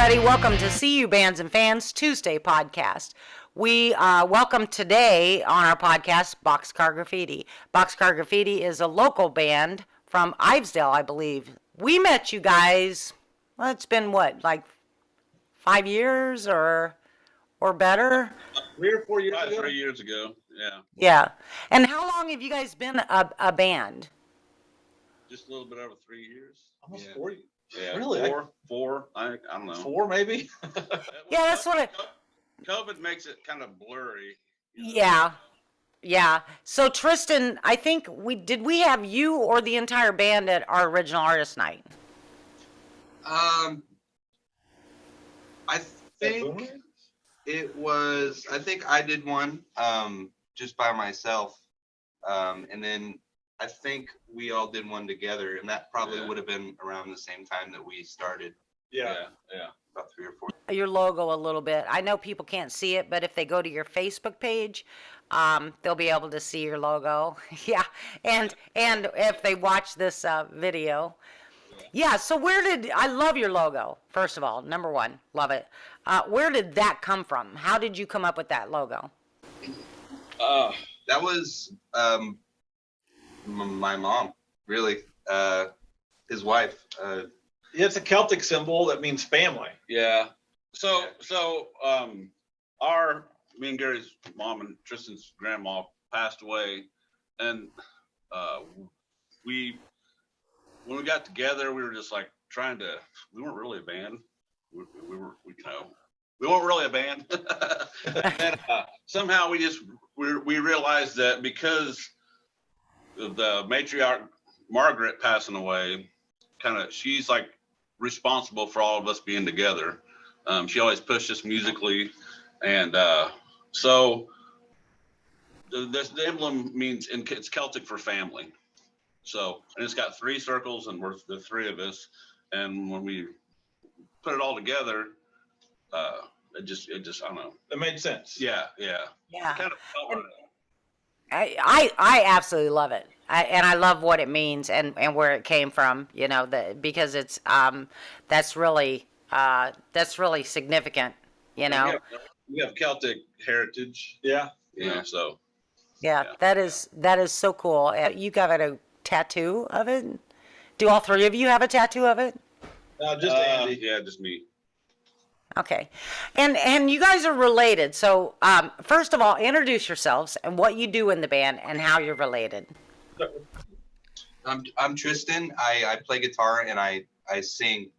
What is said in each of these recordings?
everybody. Welcome to CU Bands and Fans Tuesday podcast. We welcome today on our podcast Boxcar Graffiti. Boxcar Graffiti is a local band from Ivesdale, I believe. We met you guys, well, it's been what, like 5 years or better? 3 or 4 years About ago? 3 years ago, yeah. Yeah. And how long have you guys been a band? Just a little bit over 3 years. Almost Yeah. 40. Yeah, Really? Four. I don't know. 4 maybe? Yeah, that's what COVID makes it kind of blurry. Yeah. So Tristan, I think we have you or the entire band at our original artist night? I think I think I did one just by myself. And then I think we all did one together, and that probably would have been around the same time that we started. Yeah. About 3 or 4. Your logo a little bit. I know people can't see it, but if they go to your Facebook page, they'll be able to see your logo. Yeah, and if they watch this video. Yeah, so I love your logo, first of all, number one, love it. Where did that come from? How did you come up with that logo? That was my mom, really, his wife. Yeah, it's a Celtic symbol that means family. Yeah. So me and Gary's mom and Tristan's grandma passed away, and when we got together, we were just like we weren't really a band. We weren't really a band. And somehow we realized that because of the matriarch Margaret passing away, she's like responsible for all of us being together. She always pushed us musically, and so the emblem means, and it's Celtic for family. So, and it's got 3 circles, and we're the 3 of us. And when we put it all together, it just I don't know. It made sense. Yeah. Yeah. It kind of felt I absolutely love it. I love what it means and where it came from, because it's that's really significant, We have Celtic heritage. Yeah. So. Yeah, that is so cool. You got a tattoo of it? Do all 3 of you have a tattoo of it? No, just Andy. Yeah, just me. Okay. And you guys are related. So first of all, introduce yourselves and what you do in the band and how you're related. I'm Tristan. I play guitar and I sing.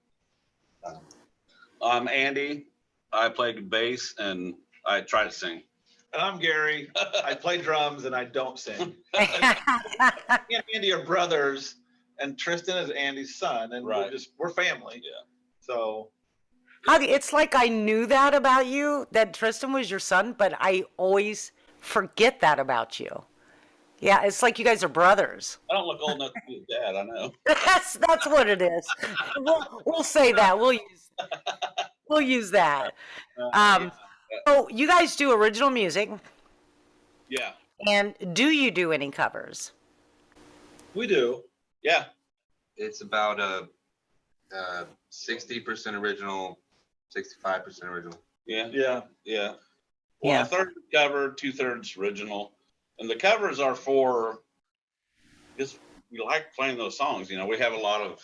I'm Andy. I play bass and I try to sing. And I'm Gary. I play drums and I don't sing. Me and Andy are brothers, and Tristan is Andy's son, and Right. we're family. Yeah. So It's like I knew that about you, that Tristan was your son, but I always forget that about you. Yeah, it's like you guys are brothers. I don't look old enough to be his dad, I know. That's what it is. We'll say that. We'll use that. So you guys do original music, Yeah. and do you do any covers? we do. Yeah. It's about 60% original, 65% original. Yeah. Yeah. Well, Yeah. a third cover, 2/3 original. And the covers are for just we like playing those songs. We have a lot of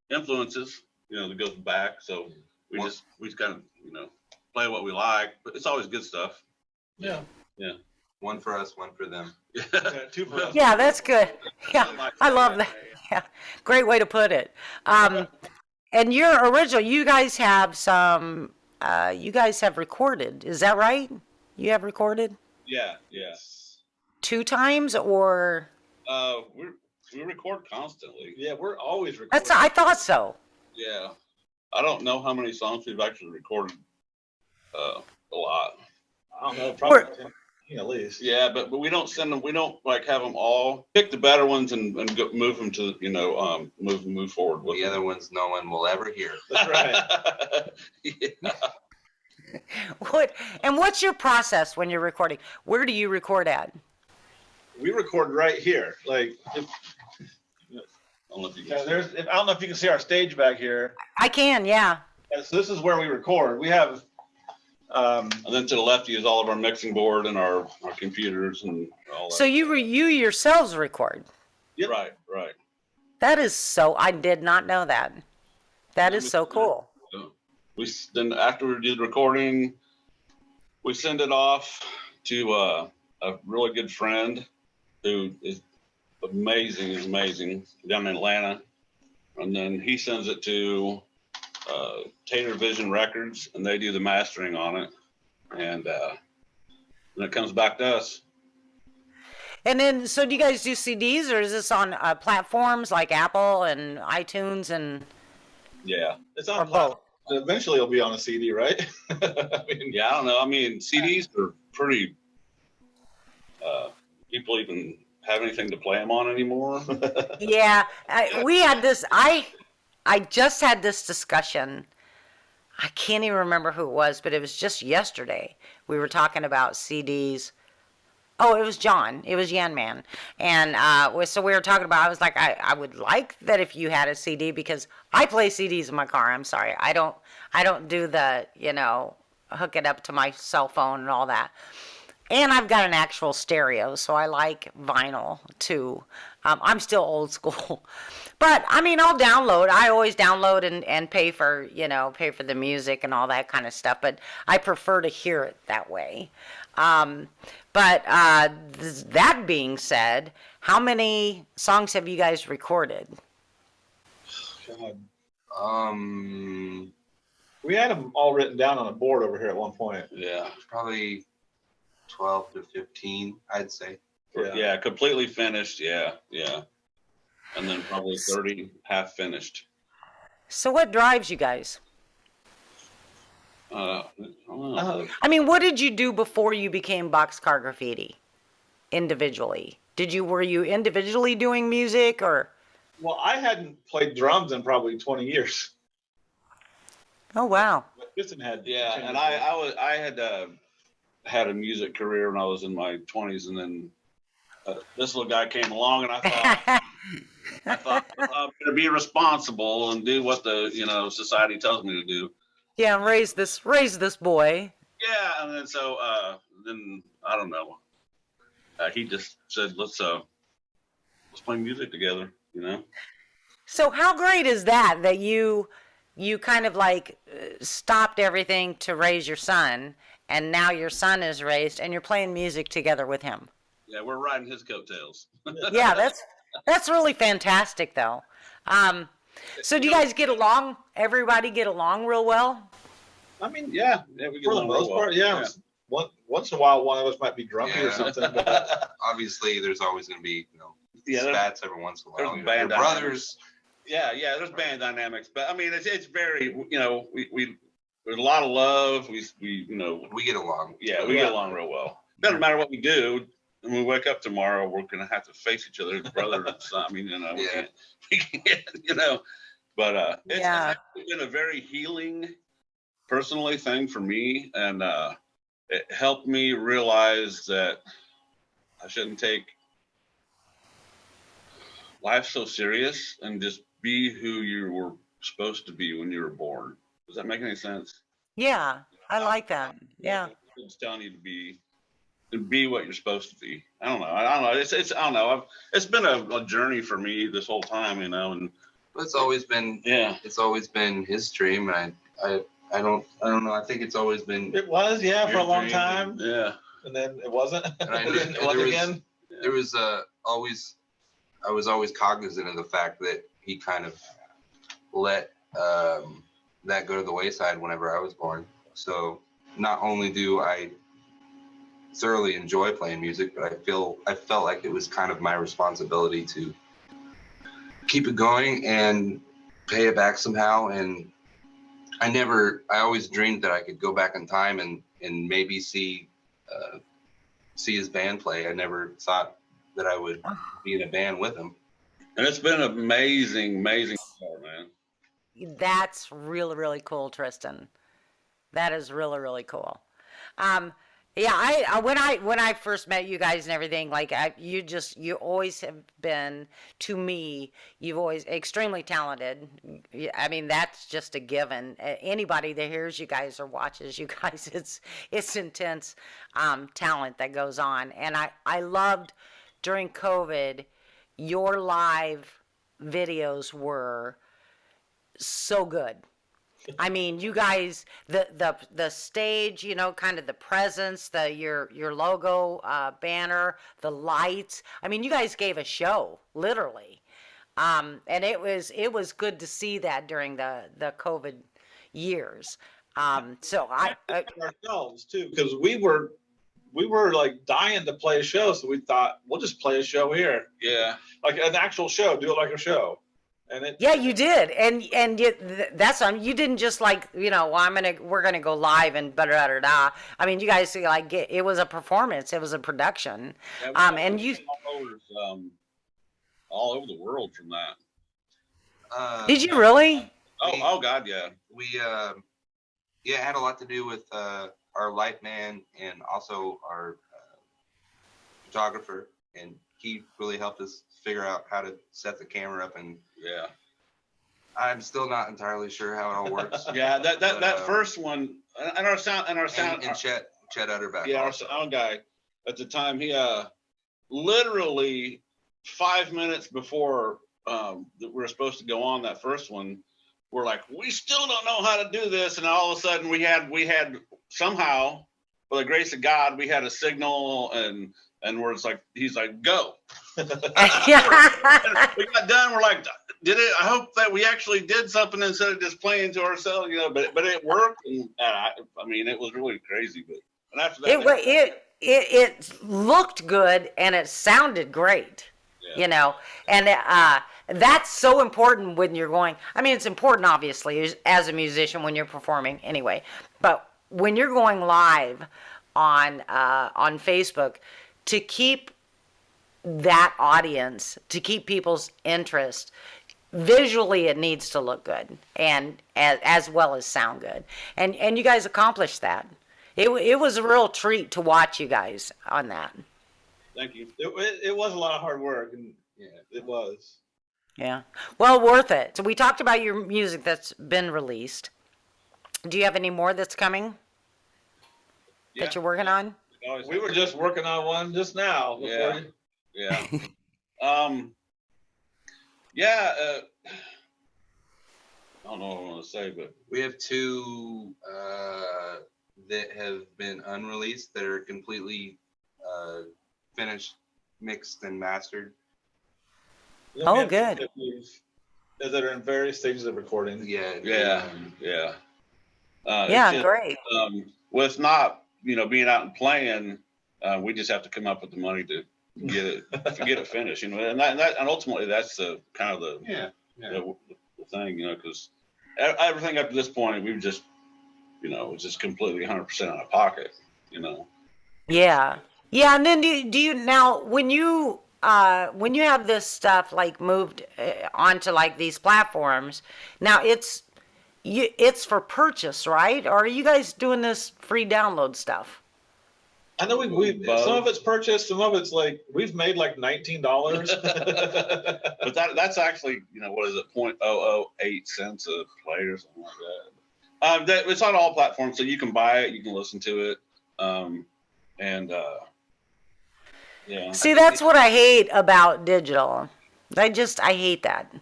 influences, that goes back. So we just kind of, play what we like, but it's always good stuff. Yeah. One for us, one for them. Yeah, 2 for us. Yeah, that's good. Yeah, I love that. Yeah, great way to put it. And your original, you guys have recorded, is that right? You have recorded Yeah. 2 times or? We record constantly. Yeah, we're always recording. I thought so. Yeah. I don't know how many songs we've actually recorded. A lot. I don't know, probably 10, at least. Yeah, but we don't send them. We don't have them all. Pick the better ones and go, move them to move forward with The other ones no one will ever hear. That's right. Yeah. What's your process when you're recording? Where do you record at? We record right here. Like, I don't know if you I can see. don't know if you can see our stage back here. I can, yeah. Yeah, so this is where we record. We have, And then to the left is all of our mixing board and our computers and all that. So you yourselves record. Yep. Right. That is so. I did not know that. That is so cool. Then after we do the recording, we send it off to a really good friend who is amazing down in Atlanta, and then he sends it to Tater Vision Records, and they do the mastering on it, and then it comes back to us. And then, so do you guys do CDs, or is this on platforms like Apple and iTunes and? Yeah. it's Or on both. Eventually it'll be on a CD, right? I mean, Yeah, I don't know. I mean, CDs are pretty. People even have anything to play them on anymore? Yeah, we had this. I just had this discussion. I can't even remember who it was, but it was just yesterday. We were talking about CDs. Oh, it was John. It was Yan Man. And so we were talking about, I was like, I would like that if you had a CD, because I play CDs in my car. I'm sorry. I don't do the, hook it up to my cell phone and all that. And I've got an actual stereo, so I like vinyl too. I'm still old school. But I mean, I'll download. I always download and pay for, the music and all that kind of stuff. But I prefer to hear it that way. But that being said, how many songs have you guys recorded? God. We had them all written down on a board over here at one point. Yeah. Probably 12 to 15, I'd say. Yeah, completely finished. Yeah. And then probably 30 half finished. So what drives you guys? I don't know. I mean, what did you do before you became Boxcar Graffiti? Individually, were you individually doing music, or? Well, I hadn't played drums in probably 20 years. Oh wow! But Tristan had. Yeah, and I had a music career when I was in my 20s, and then this little guy came along, and I thought I'm going to be responsible and do what the society tells me to do. Yeah, raise this boy. Yeah, and then so then I don't know. He just said, let's play music together, So how great is that you kind of like stopped everything to raise your son, and now your son is raised and you're playing music together with him. Yeah, we're riding his coattails. Yeah, that's really fantastic though. So do you guys get along? Everybody get along real well? I mean, Yeah, we get for the along real most well. part, yeah. Once in a while, one of us might be grumpy or Yeah. something. But Obviously, there's always going to be, Yeah, there's- spats every once in a while. there's Your band brothers. Yeah, there's band dynamics, but I mean, it's very, we there's a lot of love. We We get along. yeah, we get along real well. Doesn't matter what we do. When we wake up tomorrow, we're gonna have to face each other as brother and son. I mean, we can't, But it's actually been a very healing, personally thing for me, and it helped me realize that I shouldn't take life so serious and just be who you were supposed to be when you were born. Does that make any sense? Yeah, I like that. Yeah. It's telling you to be what you're supposed to be. I don't know. It's I don't know. It's been a journey for me this whole time, and It's always been. yeah. It's always been his dream, and I don't know. I think it's always been. it was, yeah, for a Your long dream. time, Yeah. and then it wasn't. And I And knew- then it and was there was- again. There was always. I was always cognizant of the fact that he kind of let that go to the wayside whenever I was born. So not only do I thoroughly enjoy playing music, but I felt like it was kind of my responsibility to keep it going and pay it back somehow. And I always dreamed that I could go back in time and maybe see his band play. I never thought that I would be in a band with him. And it's been an amazing start, man. That's really, really cool, Tristan. That is really, really cool. Yeah, when I first met you guys and everything, like you always have been, to me, you've always extremely talented. I mean, that's just a given. Anybody that hears you guys or watches you guys, it's intense talent that goes on. And I loved during COVID, your live videos were so good. I mean, you guys, the stage, you know, kind of the presence, your logo banner, the lights. I mean, you guys gave a show, literally, and it was good to see that during the COVID years. So Ourselves too, because we were like dying to play a show, so we thought we'll just play a show here, Yeah. like an actual show, do it like a show, and it. yeah, you did, and that's you didn't just like, you know, well, we're gonna go live and da da da da. I mean, you guys like it was a performance, it was a production, Yeah, and you all over the world from that. did you really? Oh God, yeah. We yeah, it had a lot to do with our light man and also our photographer, and he really helped us figure out how to set the camera up, and Yeah. I'm still not entirely sure how it all works. Yeah, that first one, and our sound and Chet Utterback. yeah, our also. sound guy at the time, he literally 5 minutes before that we were supposed to go on that first one, we're like, we still don't know how to do this, and all of a sudden we had somehow, by the grace of God, we had a signal, and we're just like, he's like, go. Yeah. We got done. We're like, did it? I hope that we actually did something instead of just playing to ourselves, you know. But it worked. And, I mean, it was really crazy. But and after that, It looked good and it sounded great, Yeah. you know, and that's so important when you're going. I mean, it's important obviously as a musician when you're performing anyway, but when you're going live on Facebook, to keep that audience, to keep people's interest, visually it needs to look good and as well as sound good, and you guys accomplished that. It was a real treat to watch you guys on that. thank you. It was a lot of hard work, and yeah, it was. Yeah, well, worth it. So we talked about your music that's been released. Do you have any more that's coming that you're working on? We were just working on one just now. Yeah. Yeah. Yeah. I don't know what I want to say, but We have two that have been unreleased that are completely finished, mixed, and mastered. Oh, good. That are in various stages of recording. Yeah. yeah. It's Yeah, just, great. with not, you know, being out and playing, we just have to come up with the money to get it finished, you know, and ultimately that's the kind of the the thing, you know, because everything up to this point we've just, you know, it's just completely 100% out of pocket, you know. Yeah, yeah. And then do you now when you have this stuff like moved onto like these platforms, now it's for purchase, right? Or are you guys doing this free download stuff? I know we some of it's purchased, some of it's like we've made like $19. But that's actually, you know, what is it, 0.008 cents a play or something like that. It's on all platforms, so you can buy it, you can listen to it, and yeah. See, that's what I hate about digital. I hate that.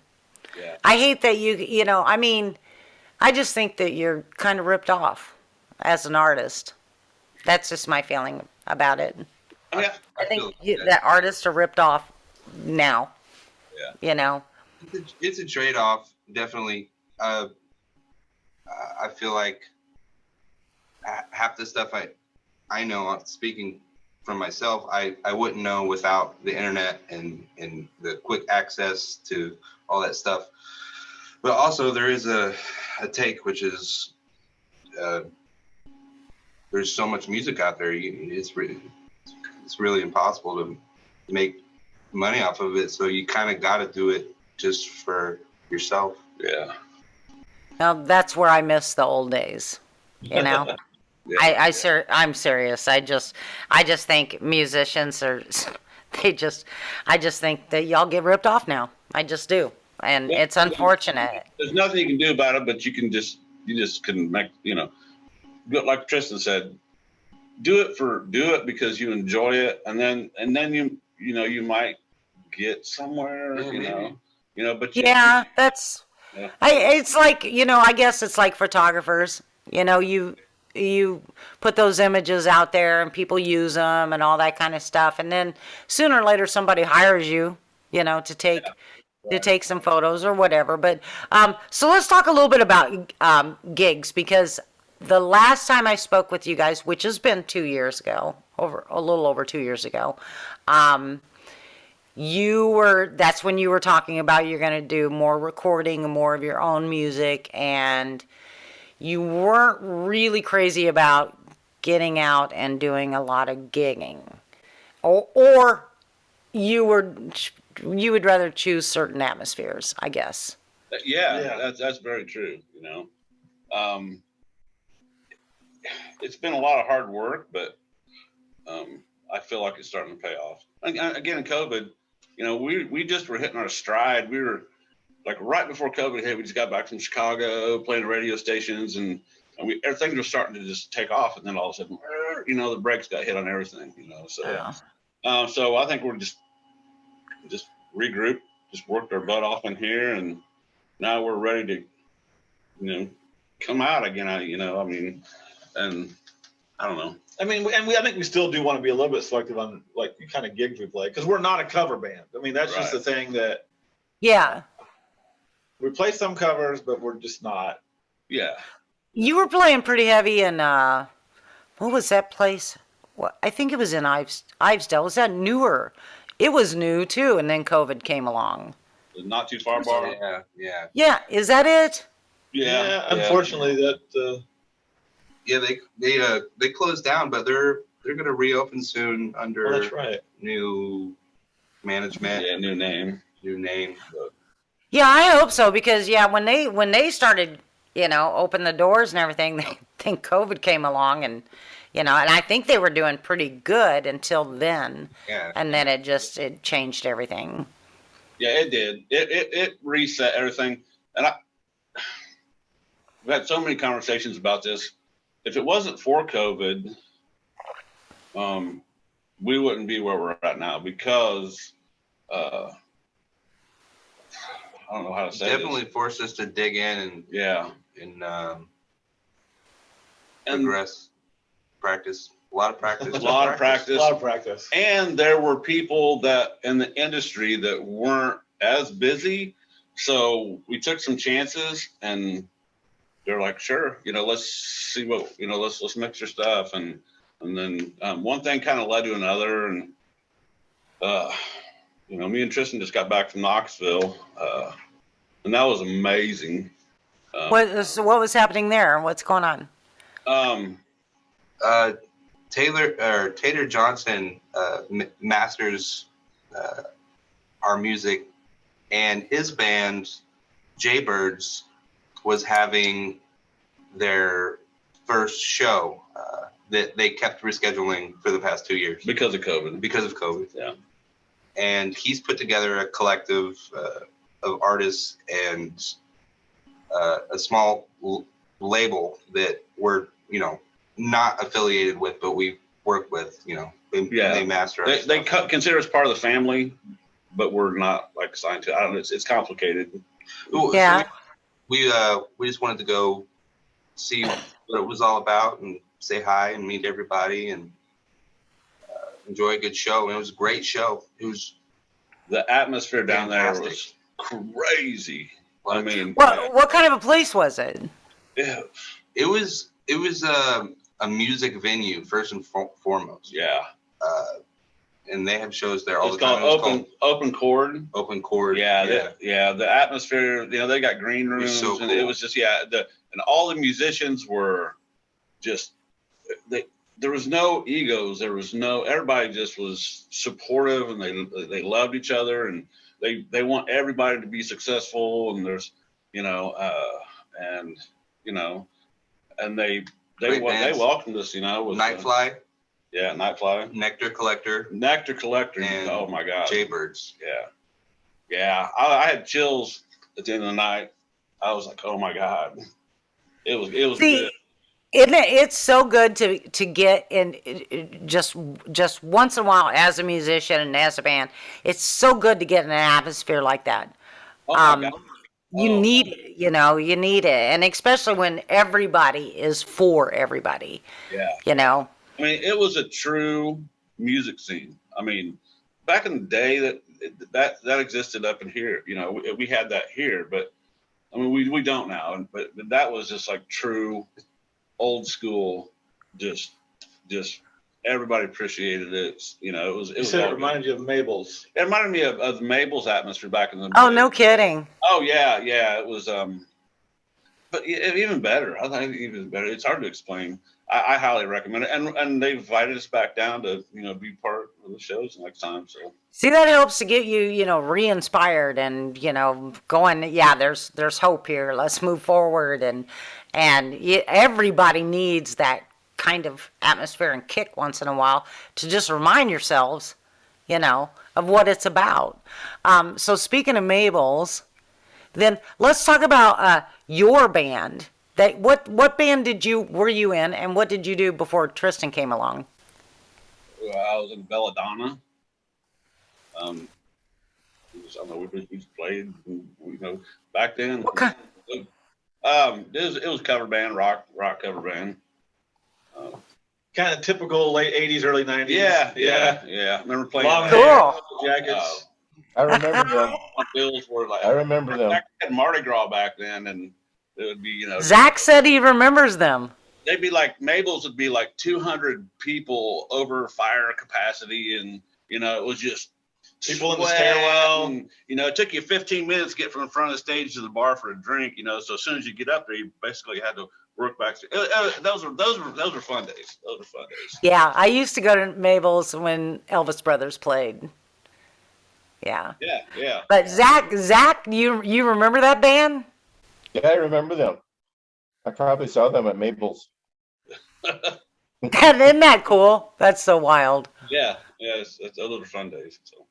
Yeah. I hate that you know, I mean, I just think that you're kind of ripped off as an artist. That's just my feeling about it. I mean, I think that artists are ripped off now. Yeah. You know? It's a trade-off, definitely. I feel like half the stuff I know, speaking from myself, I wouldn't know without the internet and the quick access to all that stuff. But also there is a take, which is there's so much music out there. It's really impossible to make money off of it. So you kind of got to do it just for yourself. Yeah. Now that's where I miss the old days. You know? I'm serious. I just think musicians are, I just think that y'all get ripped off now. I just do. And Yeah. it's unfortunate. There's nothing you can do about it, but you just can make, like Tristan said, do it because you enjoy it. And then you might get somewhere, but Yeah, that's, yeah. it's like, I guess it's like photographers. You put those images out there and people use them and all that kind of stuff. And then sooner or later somebody hires you, to take some photos or whatever. But so let's talk a little bit about gigs, because the last time I spoke with you guys, which has been 2 years ago, a little over 2 years ago, that's when you were talking about you're going to do more recording and more of your own music, and you weren't really crazy about getting out and doing a lot of gigging, or you would rather choose certain atmospheres, I guess. Yeah. That's very true. It's been a lot of hard work, but I feel like it's starting to pay off. Again, in COVID, we just were hitting our stride. We were like right before COVID hit. We just got back from Chicago, playing the radio stations, and everything was starting to just take off. And then all of a sudden, the brakes got hit on everything. So I think we're just regrouped, just worked our butt off in here, and now we're ready to, come out again. And I don't know. I think we still do want to be a little bit selective on like the kind of gigs we play, because we're not a cover band. That's just the thing that. Yeah. We play some covers, but we're just not. Yeah. You were playing pretty heavy in what was that place? I think it was in Ivesdale. Was that newer? It was new too, and then COVID came along. The Not Too Far bar. Yeah. Yeah, is that it? Yeah. Unfortunately, that. Yeah, they closed down, but they're going to reopen soon under that's right. New management. Yeah, new name. But. Yeah, I hope so, because when they started, open the doors and everything, then COVID came along, and and I think they were doing pretty good until then. Yeah. And then it changed everything. Yeah, it did. It reset everything, and we've had so many conversations about this. If it wasn't for COVID, we wouldn't be where we're at now, because I don't know how to say Definitely this. forced us to dig in and progress, practice, a lot of practice. And there were people that in the industry that weren't as busy, so we took some chances, and they're like, sure, let's see what, let's mix your stuff. And then one thing kind of led to another. And, me and Tristan just got back from Knoxville, and that was amazing. What was happening there? What's going on? Taylor Johnson masters our music, and his band, Jaybirds, was having their first show that they kept rescheduling for the past 2 years Because of COVID. Yeah. And he's put together a collective of artists and a small label that we're, not affiliated with, but we work with, and they master our They stuff. consider us part of the family, but we're not like signed to. I don't know. It's complicated. Yeah. So we just wanted to go see what it was all about and say hi and meet everybody and enjoy a good show. And it was a great show. It was The atmosphere down fantastic. there was crazy. What kind of a place was it? Yeah. It was a music venue first and foremost. Yeah. And they have shows there all It's the time. called Open Chord. Open Chord. Yeah. The atmosphere. They got green rooms, so and cool. it was just and all the musicians were just there was no egos. Everybody just was supportive, and they loved each other, and they want everybody to be successful. And there's and they they Great bands. welcomed us, with Nightfly, Nightfly, Nectar Collector, and oh my God, Jaybirds. Yeah. I had chills at the end of the night. I was like, oh my God, it was good. It's so good to get in just once in a while as a musician and as a band. It's so good to get in an atmosphere like that. Oh my God. You need it, you need it, and especially when everybody is for everybody. Yeah. I mean, it was a true music scene. I mean, back in the day that existed up in here. We had that here, but I mean, we don't now. But that was just like true old school. Just everybody appreciated it. It was. You said it reminded you of Mabel's. It reminded me of Mabel's atmosphere back in the day. Oh, no kidding. Oh yeah. It was. But even better. I think even better. It's hard to explain. I highly recommend it, and they invited us back down to be part of the shows next time. So see, that helps to get you re-inspired and going. Yeah, there's hope here. Let's move forward, and everybody needs that kind of atmosphere and kick once in a while to just remind yourselves, of what it's about. So speaking of Mabel's, then let's talk about your band. What band were you in, and what did you do before Tristan came along? I was in Belladonna. I don't know, we just played, back then. What kind? It was cover band, rock cover band. Kind of typical late 80s, early 90s. Yeah. Remember playing long Cool. hair, jackets. I remember them. bills were like. I remember them. I had Mardi Gras back then, and it would be, Zach said he remembers them. they'd be like, Mabel's would be like 200 people over fire capacity, and it was just People in the sweat, stairwell. and, it took you 15 minutes to get from the front of the stage to the bar for a drink. So as soon as you get up there, you basically had to work back. Those were fun days. Those were fun days. Yeah, I used to go to Mabel's when Elvis Brothers played. Yeah. Yeah. But Zach, you remember that band? Yeah, I remember them. I probably saw them at Mabel's. Isn't that cool? That's so wild. Yeah. Those were fun days. So.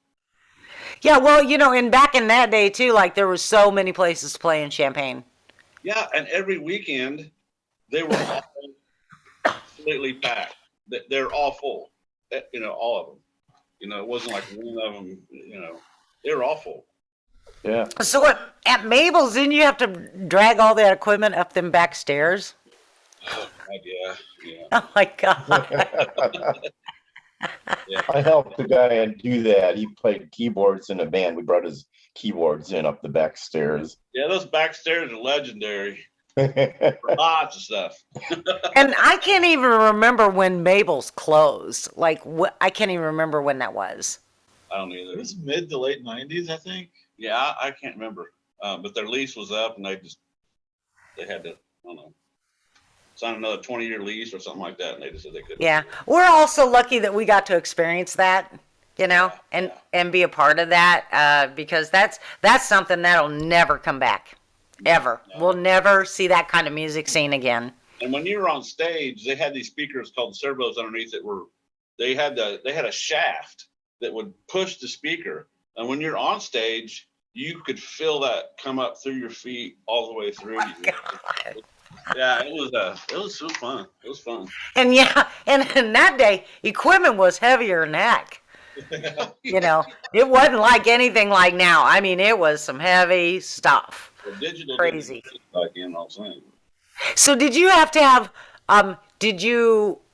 Yeah, well, and back in that day too, like there was so many places to play in Champaign. Yeah, and every weekend they were all completely packed. They're all full. All of them. It wasn't like one of them. They were all full. Yeah. So at Mabel's, didn't you have to drag all that equipment up them back stairs? Oh, God, yeah. Oh my God. Yeah. I helped the guy do that. He played keyboards in a band. We brought his keyboards in up the back stairs. Yeah, those back stairs are legendary. Lots of stuff. And I can't even remember when Mabel's closed. Like, I can't even remember when that was. I don't It either. was mid to late 90s, I think. Yeah, I can't remember. But their lease was up, and they had to, I don't know, sign another 20-year lease or something like that, and they just said they couldn't. Yeah, we're also lucky that we got to experience that, and be a part of that, because that's something that'll never come back, ever. No. We'll never see that kind of music scene again. And when you were on stage, they had these speakers called servos underneath that they had a shaft that would push the speaker, and when you're on stage, you could feel that come up through your feet all the way through. God. Yeah, it was so fun. It was fun. And yeah, and in that day, equipment was heavier than heck. It wasn't like anything like now. I mean, it was some heavy stuff. Well, digital Crazy. Like all saying. So did you have to have,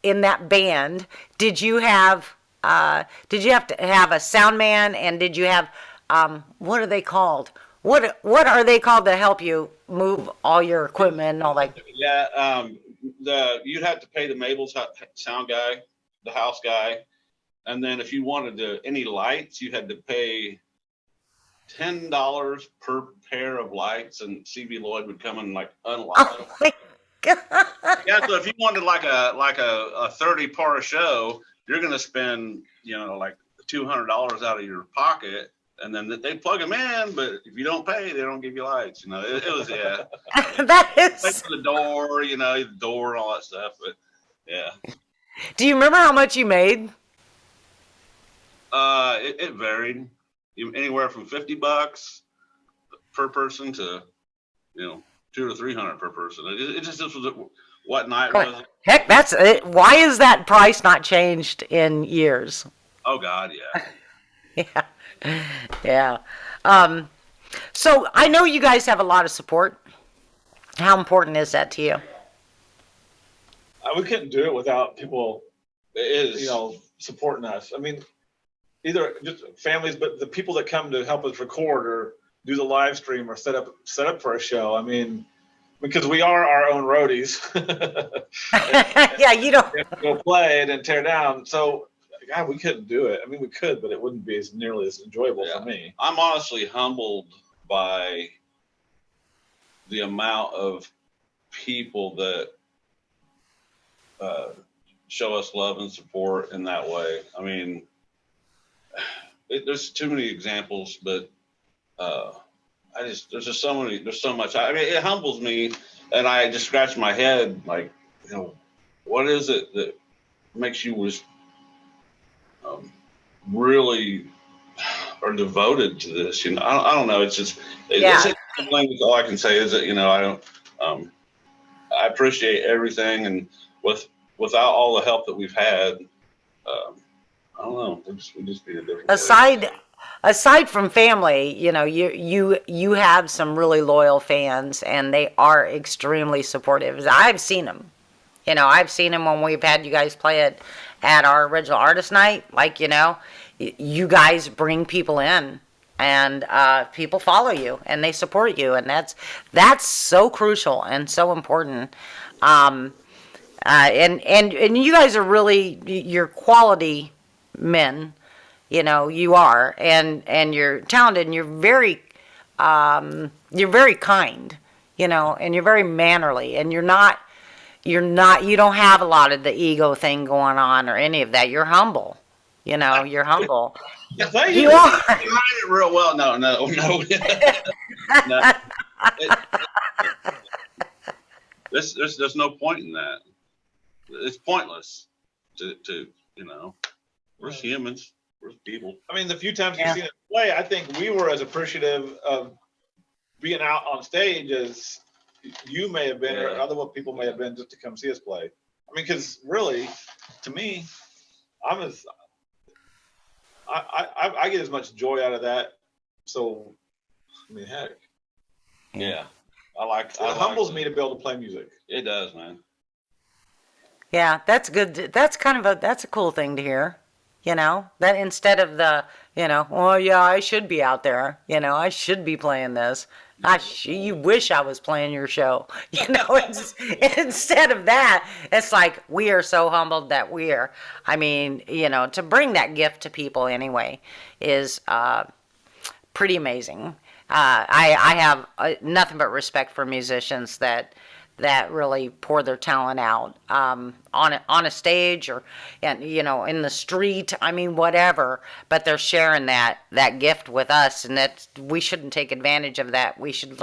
in that band, did you have to have a sound man, and did you have, what are they called? What are they called to help you move all your equipment and all that? Yeah, you'd have to pay the Mabel's sound guy, the house guy, and then if you wanted any lights, you had to pay $10 per pair of lights, and CB Lloyd would come and like unlock them. Oh my God. Yeah, so if you wanted like a 30-part show, you're gonna spend like $200 out of your pocket, and then they plug them in, but if you don't pay, they don't give you lights. You know, it was yeah. That Pay is. for the door, you know, the door and all that stuff. But yeah, Do you remember how much you made? it varied, anywhere from $50 per person to, you know, 200 or 300 per person. It just this was what night was it? Heck, that's it. Why is that price not changed in years? Oh God, yeah. Yeah, yeah. So I know you guys have a lot of support. How important is that to you? We couldn't do it without people, It is. you know, supporting us. I mean, either just families, but the people that come to help us record or do the live stream or set up for a show. I mean, because we are our own roadies. Yeah, you don't. We have to go play and then tear down. So, God, we couldn't do it. I mean, we could, but it wouldn't be as nearly as enjoyable Yeah. for me. I'm honestly humbled by the amount of people that show us love and support in that way. I mean, there's too many examples, but there's just so many, there's so much. I mean, it humbles me, and I just scratch my head, like, you know, what is it that makes you was really are devoted to this? You know, I don't know. It's just, Yeah. it's all I can say is that, you know, I appreciate everything, and without all the help that we've had, I don't know. We just be a different place. Aside from family, you know, you have some really loyal fans, and they are extremely supportive. I've seen them. You know, I've seen them when we've had you guys play it at our original artist night. Like, you know, you guys bring people in, and people follow you and they support you, and that's so crucial and so important. And you guys are really, you're quality men. You know, you are, and you're talented, and you're very kind, you know, and you're very mannerly, and you don't have a lot of the ego thing going on or any of that. You're humble, you know, you're humble. Thank You you. are. You hide it real well. No. No. There's no point in that. It's pointless to you know, we're humans. We're people. I mean, the few times Yeah. you've seen it play, I think we were as appreciative of being out on stage as you may have been, or Yeah. other people may have been, just to come see us play. I mean, because really, to me, I get as much joy out of that. So, I mean, heck, Yeah. it humbles me to be able to play music. It does, man. Yeah, that's good. That's a cool thing to hear. You know, that instead of the, you know, well, yeah, I should be out there. You know, I should be playing this. You wish I was playing your show. You know, instead of that, it's like we are so humbled that we are. I mean, you know, to bring that gift to people anyway is pretty amazing. I have nothing but respect for musicians that really pour their talent out on a stage, or, and you know, in the street. I mean, whatever. But they're sharing that gift with us, and that we shouldn't take advantage of that. We should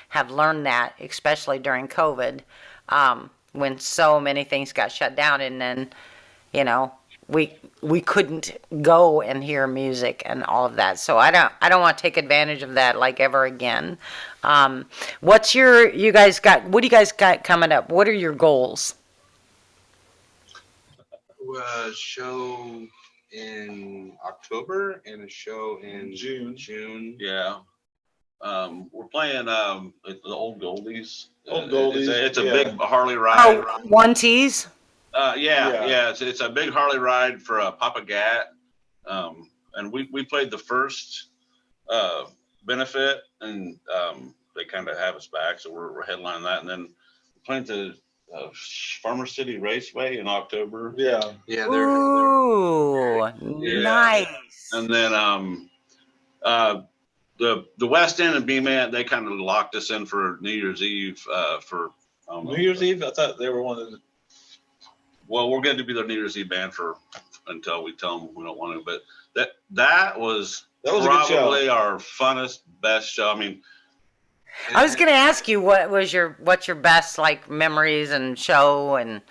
have learned that, especially during COVID, when so many things got shut down, and then, you know, we couldn't go and hear music and all of that. So I don't want to take advantage of that like ever again. What do you guys got coming up? What are your goals? Show in October and a show in June. Yeah. We're playing at the Old Goldies. Old Goldies, It's a yeah. big Harley ride. Oh, One Tees. Yeah. It's a big Harley ride for Papa Gat. And we played the first benefit, and they kind of have us back, so we're headlining that, and then we're playing the Farmer City Raceway in October. Yeah. Yeah, Ooh, Yeah. nice. And then the West End and B-Man, they kind of locked us in for New Year's Eve for New Year's Eve? I thought they were one of the. Well, we're going to be their New Year's Eve band until we tell them we don't want to. But that was That was a good show. Probably our funnest, best show. I mean, I was gonna ask you what's your best like memories and show and.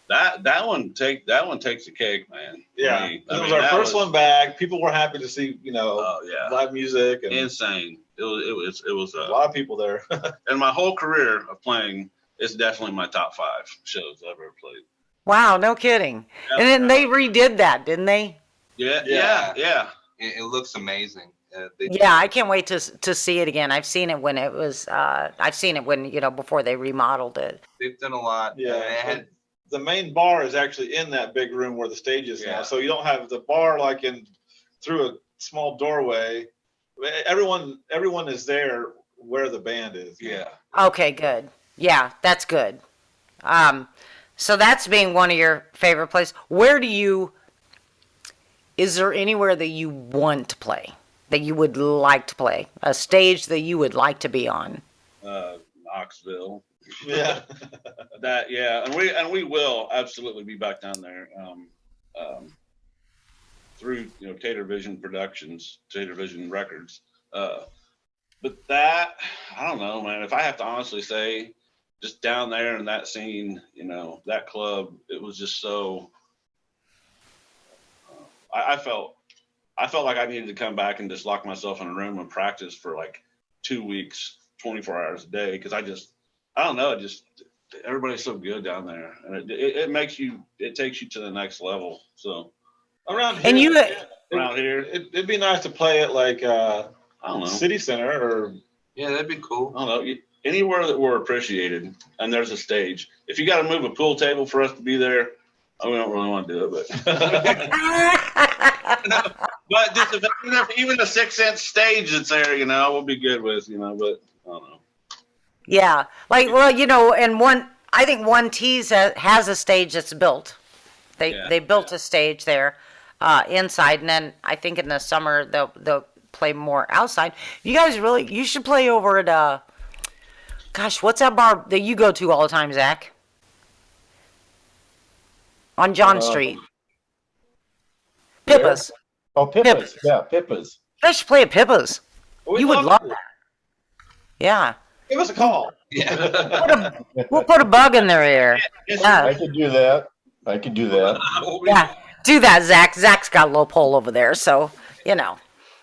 that one takes the cake, man. Yeah, Me. it was our first one back. People were happy to see, Oh yeah, live music and insane. It was a lot of people there. and my whole career of playing is definitely my top 5 shows I've ever played. Wow, no kidding. And then they redid that, didn't they? Yeah. It looks amazing. Yeah, I can't wait to see it again. I've seen it when it was. I've seen it when before they remodeled it. They've done a lot. Yeah, the main bar is actually in that big room where the stage is now. Yeah. So you don't have the bar like through a small doorway. Everyone is there where the band is. Yeah. Okay, good. Yeah, that's good. So that's being one of your favorite places. Is there anywhere that you want to play, that you would like to play, a stage that you would like to be on? Knoxville. Yeah. And we will absolutely be back down there through Tater Vision Productions, Tater Vision Records. But that, I don't know, man. If I have to honestly say, just down there in that scene, that club, it was just so. I felt like I needed to come back and just lock myself in a room and practice for like 2 weeks, 24 hours a day, because I don't know, everybody's so good down there, and it takes you to the next level. So Around here, around here, it'd be nice to play at like I don't know, City Center or Yeah, that'd be cool. I don't know, anywhere that we're appreciated and there's a stage. If you got to move a pool table for us to be there, we don't really want to do it, but just even a 6-inch stage that's there, we'll be good with, but I don't know. Yeah, and I think One Tease has a stage that's built. They built a stage there inside, and then I think in the summer they'll play more outside. You should play over at gosh, what's that bar that you go to all the time, Zach? On John Street. Pippa's. Oh, Pippa's. Yeah, Pippa's. You should play at Pippa's. You would love that. Yeah. Give us a call. Yeah. We'll put a bug in their ear. I Yeah. could do that. Yeah. Do that, Zach. Zach's got a little pole over there, so yeah.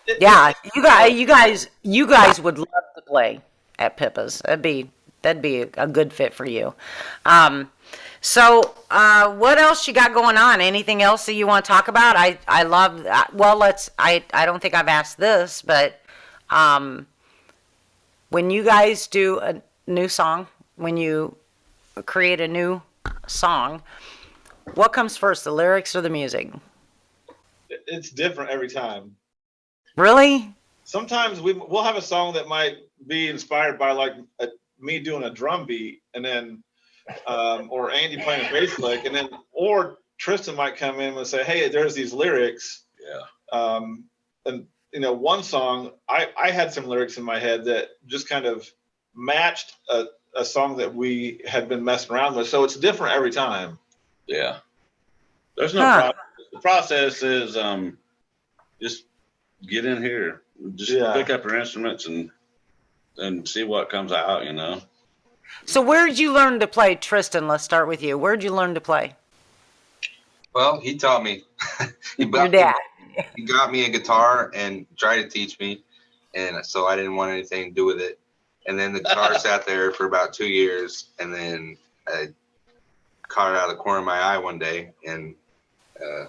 You guys would love to play at Pippa's. That'd be a good fit for you. So what else you got going on? Anything else that you want to talk about? I love. I don't think I've asked this, but when you guys do a new song, when you create a new song, what comes first, the lyrics or the music? It's different every time. Really? Sometimes we'll have a song that might be inspired by like me doing a drum beat, and then or Andy playing a bass lick, and then or Tristan might come in and say, "Hey, there's these lyrics." Yeah. And one song I had some lyrics in my head that just kind of matched a song that we had been messing around with. So it's different every time. Yeah. There's no process. The process is just get in here, just pick up your instruments and see what comes out. So where did you learn to play, Tristan? Let's start with you. Where did you learn to play? Well, he taught me. Your dad. He got me a guitar and tried to teach me, and so I didn't want anything to do with it. And then the guitar sat there for about 2 years, and then I caught it out of the corner of my eye one day, and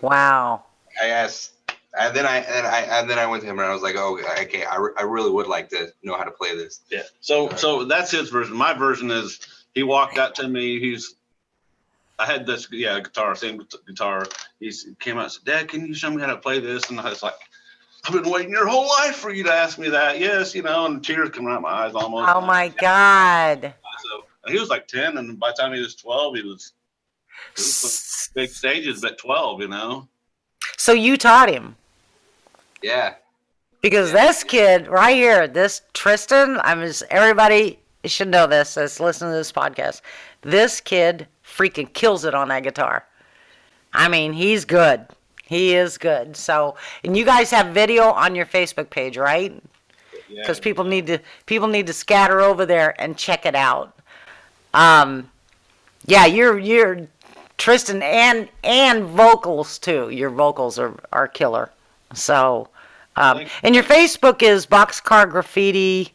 Wow. I asked, and then I went to him and I was like, "Oh, okay, I really would like to know how to play this." Yeah. So that's his version. My version is he walked out to me. I had this guitar, same guitar. He came out and said, "Dad, can you show me how to play this?" And I was like, "I've been waiting your whole life for you to ask me that." Yes, and tears coming out my eyes almost. Oh my God. So and he was like 10, and by the time he was 12, he was big stages, but 12, So you taught him? Yeah. Because this kid right here, this Tristan, everybody should know this that's listening to this podcast. This kid freaking kills it on that guitar. I mean, he's good. He is good. So, and you guys have video on your Facebook page, right? Yeah. Because people need to scatter over there and check it out. Yeah, you're Tristan and vocals too. Your vocals are killer. So, and your Facebook is Boxcar Graffiti.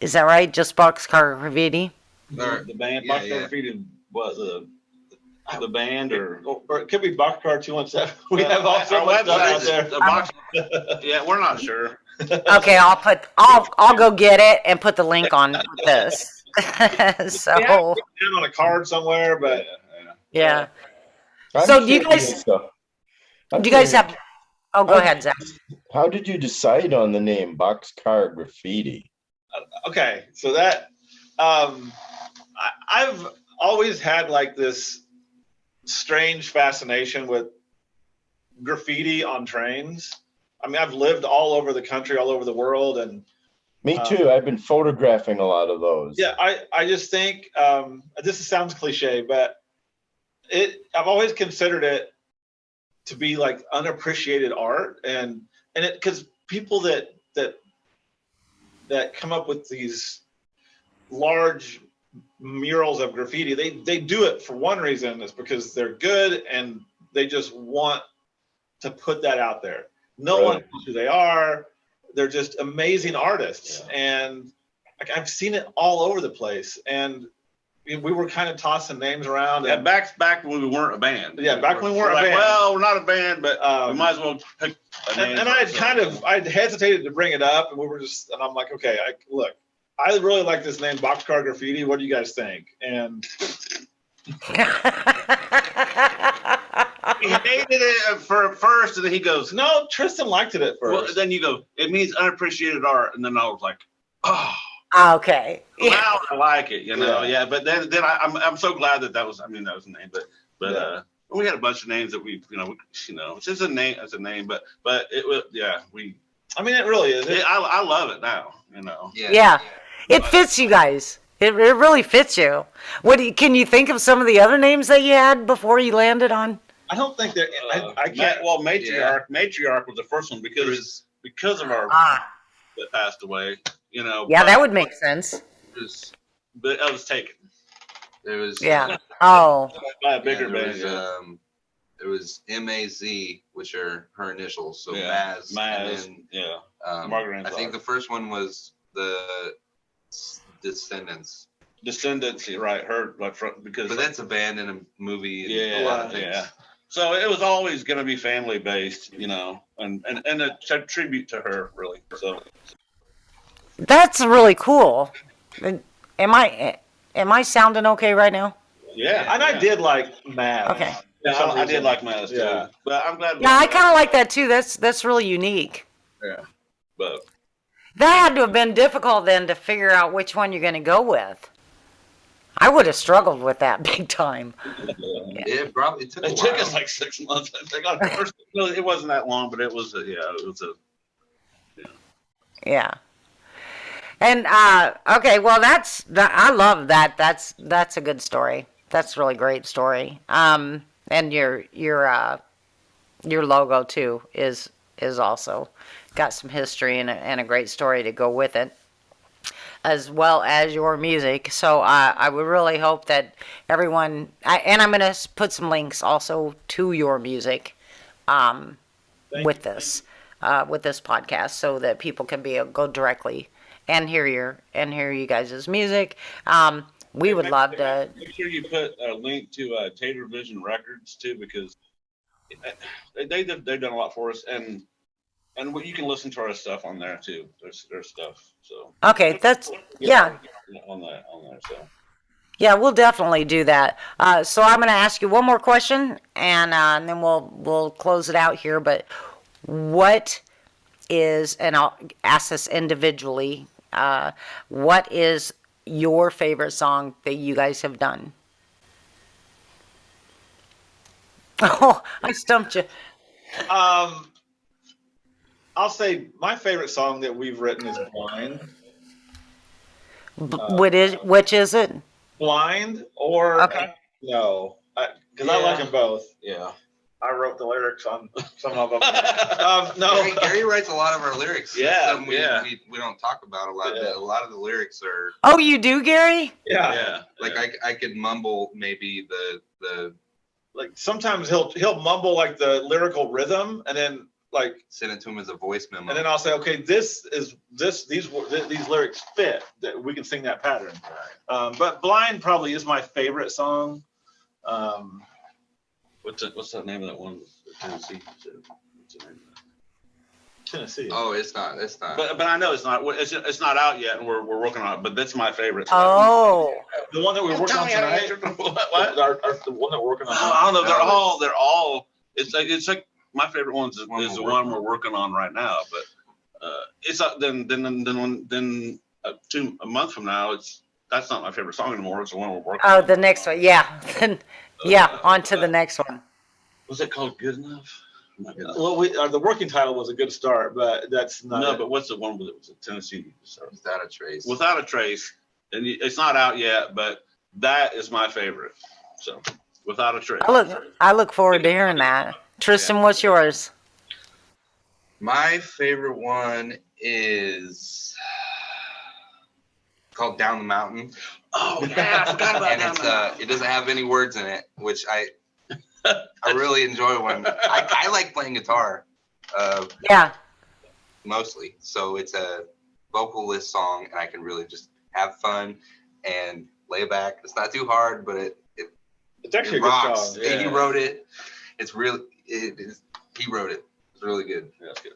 Is that right? Just Boxcar Graffiti? The band, Yeah, Boxcar yeah. Graffiti was the band, or it could be Boxcar 217. We have all so Our much stuff out website there. is the box. Yeah, we're not sure. Okay, I'll go get it and put the link on this. So, We have it on a card somewhere, but yeah. I'm So do you curious, I'm Do you guys curious, have? Oh, go ahead, Zach. how did you decide on the name Boxcar Graffiti? okay. So that I've always had like this strange fascination with graffiti on trains. I mean, I've lived all over the country, all over the world, and Me too. I've been photographing a lot of those. yeah, I just think this sounds cliche, but I've always considered it to be like unappreciated art, and it because people that come up with these large murals of graffiti, they do it for one reason, is because they're good and they just want to put that out there. No Right. one knows who they are. They're just amazing artists, and like, I've seen it all over the place. And we were kind of tossing names around. Yeah, And, back when we weren't a band. Yeah, back when we weren't We're a like, band. Well, we're not a band, but we might as well pick a name. and I'd hesitated to bring it up, and we were just, and I'm like, okay, look, I really like this name, Boxcar Graffiti. What do you guys think? And He hated it for first, and then he goes, no, Tristan liked it at well, first. then you go, it means unappreciated art, and then I was like, oh, Okay. now I like it, Yeah. yeah. But then I'm so glad that was, I mean, that was a name, but we had a bunch of names that we, it's just a name, it's a name, but it was, yeah, I mean, it really is. I love it now, Yeah. It fits you guys. It really fits you. Can you think of some of the other names that you had before you landed on? I don't think that I can't. Well, matriarch was the first one because of our that passed away, Yeah, but that would make sense. but I was taken There was Yeah. Oh. by a bigger there band. was, there was MAZ, which are her initials, so Yeah, Maz. Maz, And yeah. then, Margaret I think the first one was the Descendants, Descendants, right? Her because but that's a band in a movie. And yeah, a lot of things. yeah. So it was always going to be family based, and a tribute to her, really. So That's really cool. Am I sounding okay right now? yeah, And I did like Maz. Okay. Yeah, for some I did reason. like Maz too, Yeah. but I'm glad. Yeah, I kind of like that too. That's really unique. But That had to have been difficult then to figure out which one you're going to go with. I would have struggled with that big time. It probably took. it took us like 6 months. I think on first, it wasn't that long, but it was. It was a. Yeah. And okay, well I love that. That's a good story. That's a really great story. And your logo too is also got some history and a great story to go with it, as well as your music. So I would really hope that everyone, and I'm going to put some links also to your music with this podcast, so that people can go directly and hear you guys' music. We would love to. Make sure you put a link to Tater Vision Records too, because they've done a lot for us, and you can listen to our stuff on there too. There's stuff. So Okay, that's yeah. on there. So Yeah, we'll definitely do that. So I'm going to ask you one more question, and then we'll close it out here. But what is, and I'll ask this individually, what is your favorite song that you guys have done? Oh, I stumped you. I'll say my favorite song that we've written is Blind. Which is it? Blind or Okay. no, because I like them both. yeah, I wrote the lyrics on some of them. No, Gary writes a lot of our lyrics. Yeah, Something we don't talk about a lot. Yeah. A lot of the lyrics are Oh, you do, Gary? yeah. like I could mumble maybe the Like sometimes he'll mumble like the lyrical rhythm, and then like, send it to him as a voice memo. and then I'll say, okay, these lyrics fit that we can sing that pattern. But Blind probably is my favorite song. What's that name of that one? Tennessee. What's the name of that? Tennessee. Oh, it's not. But I know it's not out yet, and we're working on it. But that's my favorite. Oh. The one that we're working on tonight. What? The one that we're working on. I don't know. They're all. It's like my favorite one is the one we're working on right now. But it's then a month from now, that's not my favorite song anymore. It's the one we're working on. Oh, the next one. Yeah. Yeah. On to the next one. Was it called Good Enough? Well, the working title was a good start, but that's not. No, it. but what's the one with it? Was it Tennessee? Without a trace. Without a Trace, and it's not out yet, but that is my favorite. So, Without a Trace. I look forward to hearing that. Tristan, what's yours? My favorite one is called Down the Mountain. Oh yeah, I forgot about And that. it doesn't have any words in it, which I really enjoy when I like playing guitar. Yeah. Mostly. So it's a vocalist song, and I can really just have fun and lay back. It's not too hard, but It's actually it a good rocks. song. And he wrote it. He wrote it. It's really good. Yeah, that's good.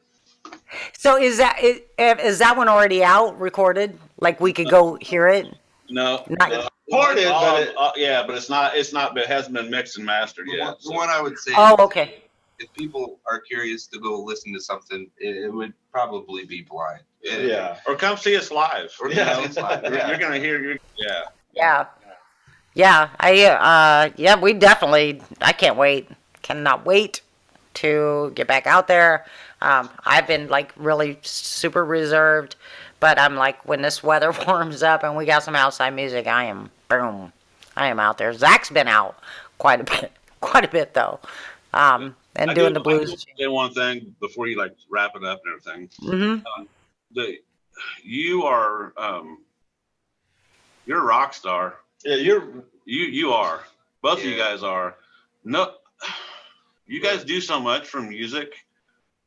So is that one already out, recorded? Like we could go hear it? No, Not- Recorded, but but it's not. It hasn't been mixed and mastered yet. The one I would say. Oh, okay. If people are curious to go listen to something, it would probably be Blind. yeah. Or come see us live. Or Yeah. it's live. You're gonna hear. Yeah. Yeah. We definitely, I can't wait. Cannot wait to get back out there. I've been like really super reserved, but I'm like, when this weather warms up and we got some outside music, I am out there. Zach's been out quite a bit though. And doing the blues. I do say one thing before you like wrap it up and everything. Mm-hmm. You're a rock star. Yeah, You are. Both of you Yeah. guys are. No, you guys do so much for music,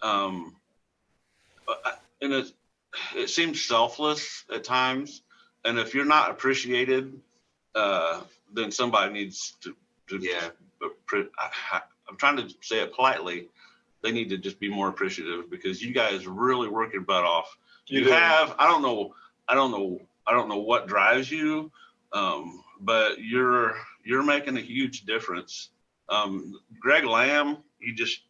and it seems selfless at times. And if you're not appreciated, then somebody needs to. Yeah. I'm trying to say it politely. They need to just be more appreciative because you guys really work your butt off. You You do. have. I don't know what drives you. But you're making a huge difference. Greg Lamb, he's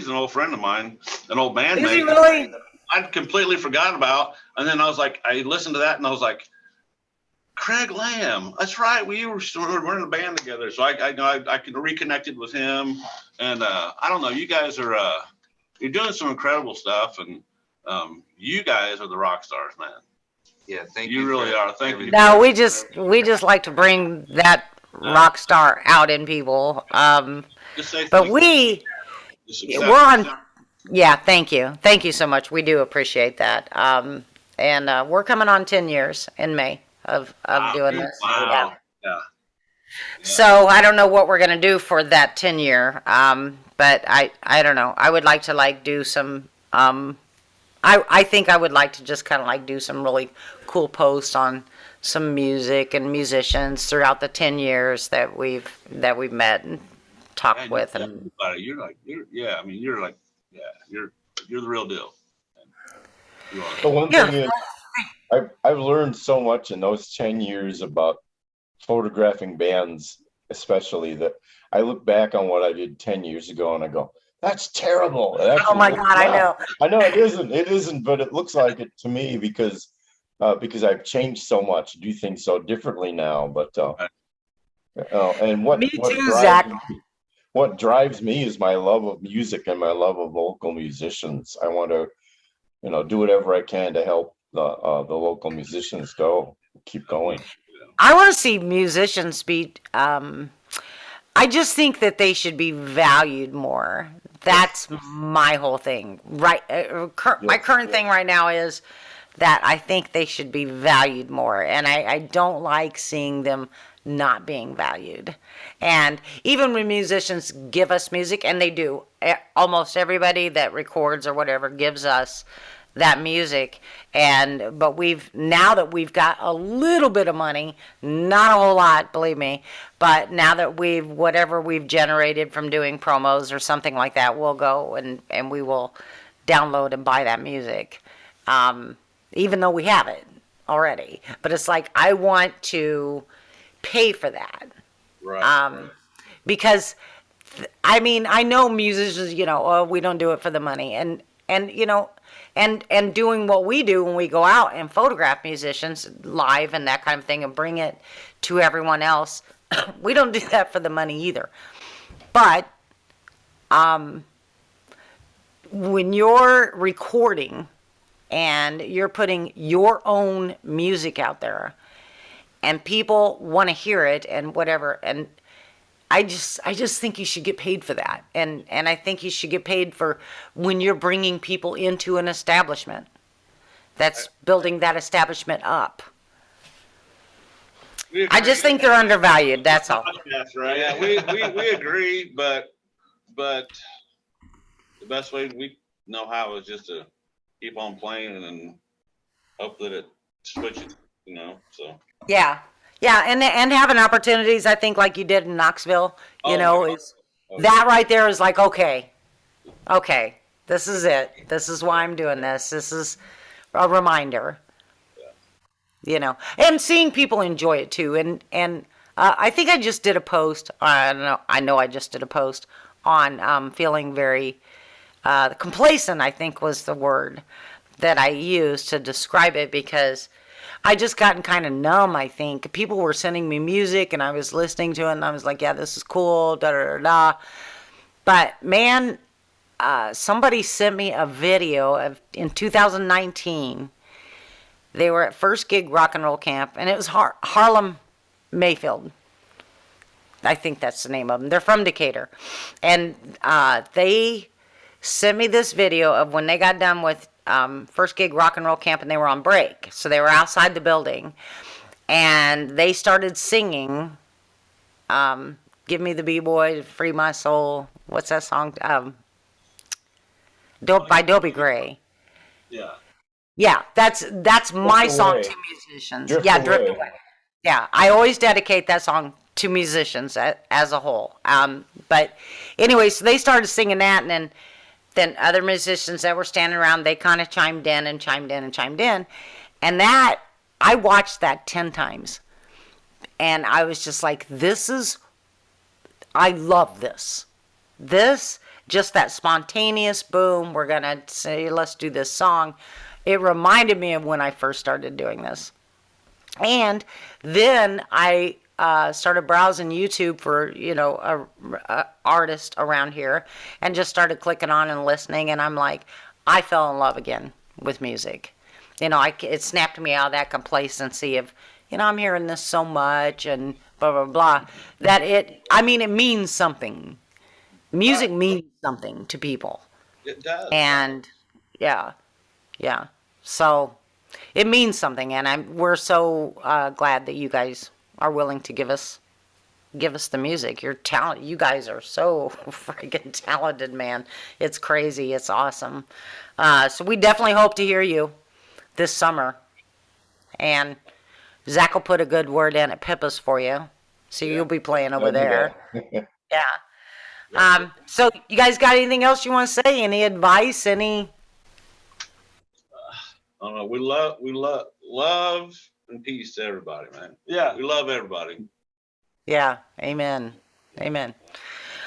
an old friend of mine, an old bandmate. Is he really? I'd completely forgotten about, and then I listened to that, and I was like, Craig Lamb, that's right. We're in a band together, so I reconnected with him, and I don't know. You guys are you're doing some incredible stuff, and you guys are the rock stars, man. Yeah, thank you. You really are. Thank you. No, we just like to bring that rock star out in people. Just say But thank we you. we're on. Yeah, thank you so much. We do appreciate that. And we're coming on 10 years in May of doing this. Wow. Yeah. Yeah. So I don't know what we're gonna do for that 10 year. But I don't know. I would like to do some. I think I would like to just kind of do some really cool posts on some music and musicians throughout the 10 years that we've met and talked Man, with. you're And you're the real deal. You are. The one Yeah. thing is, I've learned so much in those 10 years about photographing bands, especially, that I look back on what I did 10 years ago and I go, that's terrible. It oh actually my looks God, I bad. know. I know it isn't, but it looks like it to me because I've changed so much, do things so differently now. But and Me too, Zach. what drives me is my love of music and my love of local musicians. I want to, do whatever I can to help the local musicians keep going. I want to see musicians be I just think that they should be valued more. That's my whole thing. Right. My current thing right now is that I think they should be valued more. And I don't like seeing them not being valued. And even when musicians give us music, and they do, almost everybody that records or whatever gives us that music. But now that we've got a little bit of money, not a whole lot, believe me, but now that whatever we've generated from doing promos or something like that, we'll go and we will download and buy that music, even though we have it already. But it's like, I want to pay for that. Right. Because I mean, I know musicians, oh, we don't do it for the money, and doing what we do when we go out and photograph musicians live and that kind of thing and bring it to everyone else, we don't do that for the money either. But when you're recording and you're putting your own music out there and people want to hear it and whatever, and I just think you should get paid for that. And I think you should get paid for when you're bringing people into an establishment that's building that establishment up. I just think they're undervalued, that's all. That's right. Yeah, we agree, but the best way we know how is just to keep on playing and hope that it switches, so. Yeah, and having opportunities, I think, like you did in Knoxville, is Okay. that right there is like, okay, this is it. This is why I'm doing this. This is a reminder, and seeing people enjoy it too. And I think I just did a post. I know I just did a post on feeling very complacent, I think was the word that I used to describe it, because I just gotten kind of numb, I think. People were sending me music and I was listening to it and I was like, yeah, this is cool, da da da da. But man, somebody sent me a video in 2019. They were at First Gig Rock and Roll Camp, and it was Harlem Mayfield. I think that's the name of them. They're from Decatur. And they sent me this video of when they got done with First Gig Rock and Roll Camp, and they were on break. So they were outside the building, and they started singing Give Me the B-Boy, Free My Soul. What's that song? By Dobie Gray. Yeah. Yeah, that's my Drift song Away. to musicians. Drift Yeah, Drift Away. Away. Yeah, I always dedicate that song to musicians as a whole. But anyway, so they started singing that, and then other musicians that were standing around, they kind of chimed in and chimed in and chimed in. And that, I watched that 10 times. And I was just like, I love this. This, just that spontaneous boom, we're going to say, let's do this song. It reminded me of when I first started doing this. And then I started browsing YouTube for, a artist around here, and just started clicking on and listening. And I'm like, I fell in love again with music. It snapped me out of that complacency of, I'm hearing this so much and blah, blah, blah, that it means something. Music means something to people. It does. And yeah. So it means something, and we're so glad that you guys are willing to give us the music. Your talent, you guys are so freaking talented, man. It's crazy. It's awesome. So we definitely hope to hear you this summer, and Zach will put a good word in at Pippa's for you, so you'll be playing over there. Yeah. So you guys got anything else you want to say? Any advice? Any? I don't know. We love and peace to everybody, man. Yeah. We love everybody. Yeah. Amen. All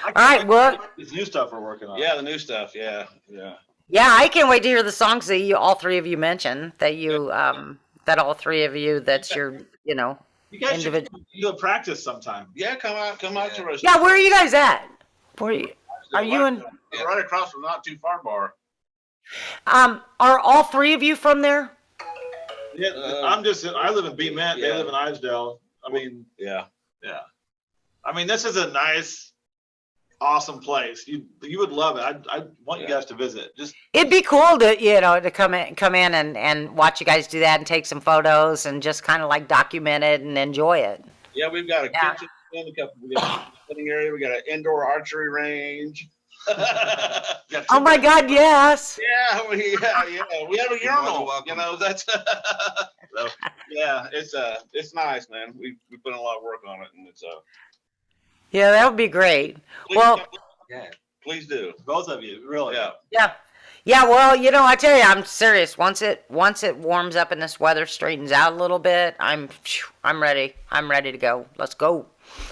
All right. Well, this new stuff we're working on. Yeah, the new stuff. Yeah. yeah, I can't wait to hear the songs that all three of you mentioned. That all three of you. That's your, You guys should individual. do a practice sometime. Yeah, come out to us. Yeah. Where are you guys at? Are you in? Right across from Not Too Far Bar. Are all three of you from there? Yeah, I live in Beat Mint. They Yeah. live in Ivesdale. I mean, Yeah. I mean, this is a nice, awesome place. You would love it. I want you guys to visit. Just It'd be cool to, to come in and watch you guys do that and take some photos and just kind of like document it and enjoy it. Yeah, we've got a Yeah. kitchen, we got a sitting area, we got an indoor archery range. Got Oh two my bed- God, yes. Yeah, we have a You're more than urinal. welcome. You know, that's so, yeah, it's nice, man. We put in a lot of work on it, and it's Yeah, that would be great. please, Well, Yeah. please do. both of you, really. Yeah. yeah. Yeah, well, I tell you, I'm serious. Once it warms up and this weather straightens out a little bit, I'm ready. I'm ready to go. Let's go.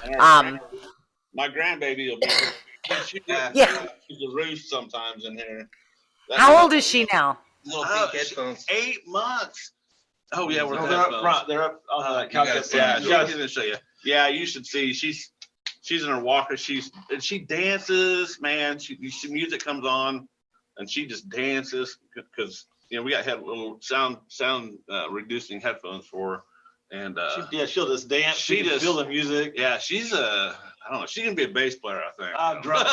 And our Um, my grandbaby will be. She Yeah. Yeah. She's a roost sometimes in here. How old is she now? Little Oh, pink headphones. 8 months. Oh yeah, we're No, they're up front. They're up on the You couch. gotta up see front. Yeah, You she's guys- gonna show you. Yeah, you should see. She's in her walker. She dances, man. She music comes on, and she just dances because we got little sound reducing headphones for her, and she'll just dance. she She just just- feel the music. yeah, she's I don't know. She's gonna be a bass player, I think. Drum.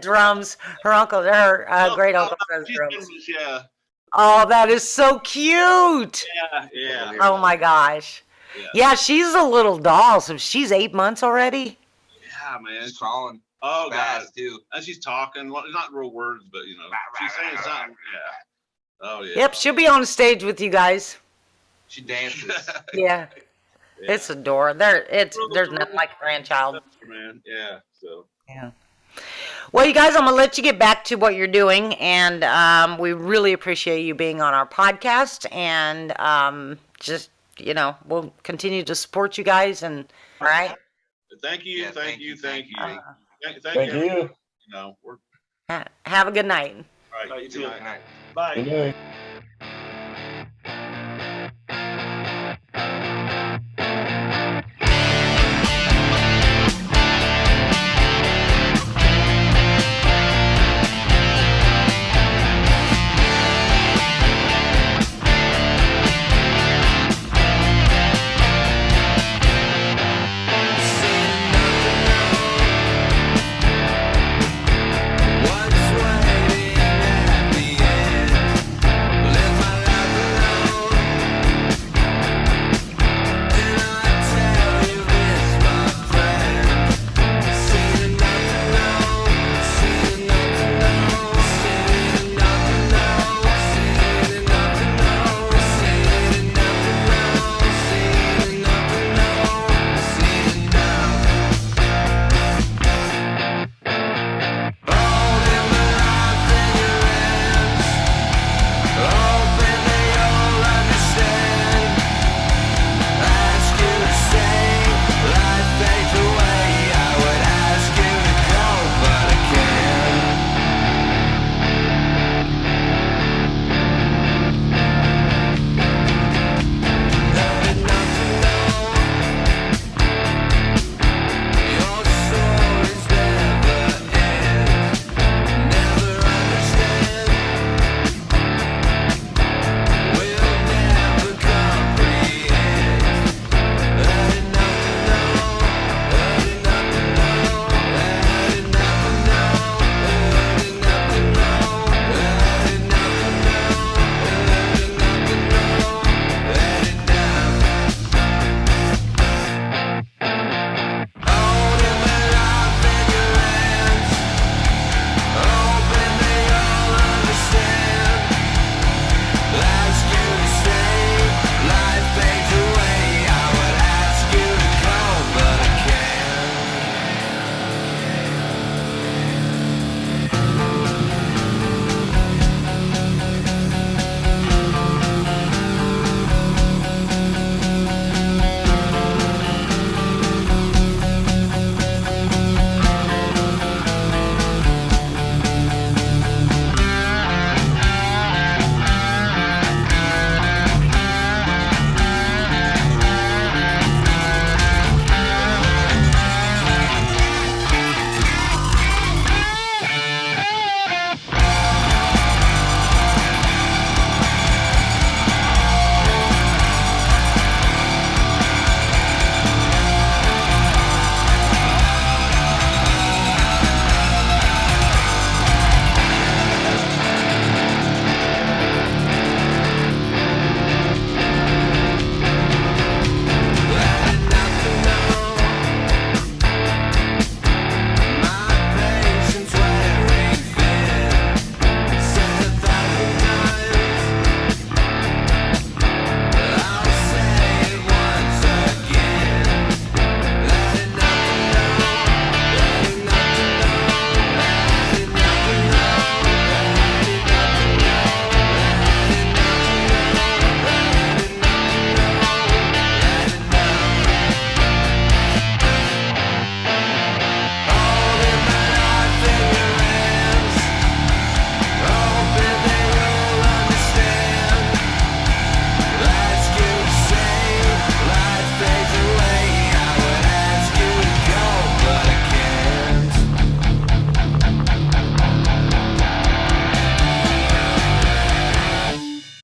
Drums. Her uncle, her great uncle says She's drums. yeah, Oh, that is so cute. yeah. Oh my gosh. Yeah. Yeah, she's a little doll. So she's 8 months already. Yeah, man. It's crawling Oh god. fast too. And she's talking. Well, not real words, but she's saying something. Yeah. Oh yeah. Yep, she'll be on stage with you guys. She dances. Yeah, it's adorable. There's nothing like a grandchild. Man. Yeah. So. Yeah. Well, you guys, I'm gonna let you get back to what you're doing, and we really appreciate you being on our podcast, and just we'll continue to support you guys, and all right. Thank you. Yeah, thank you. Thank you. Uh, Thank you. We're have a good night. right. Right, you Good too. night. Good night. Bye. Good night.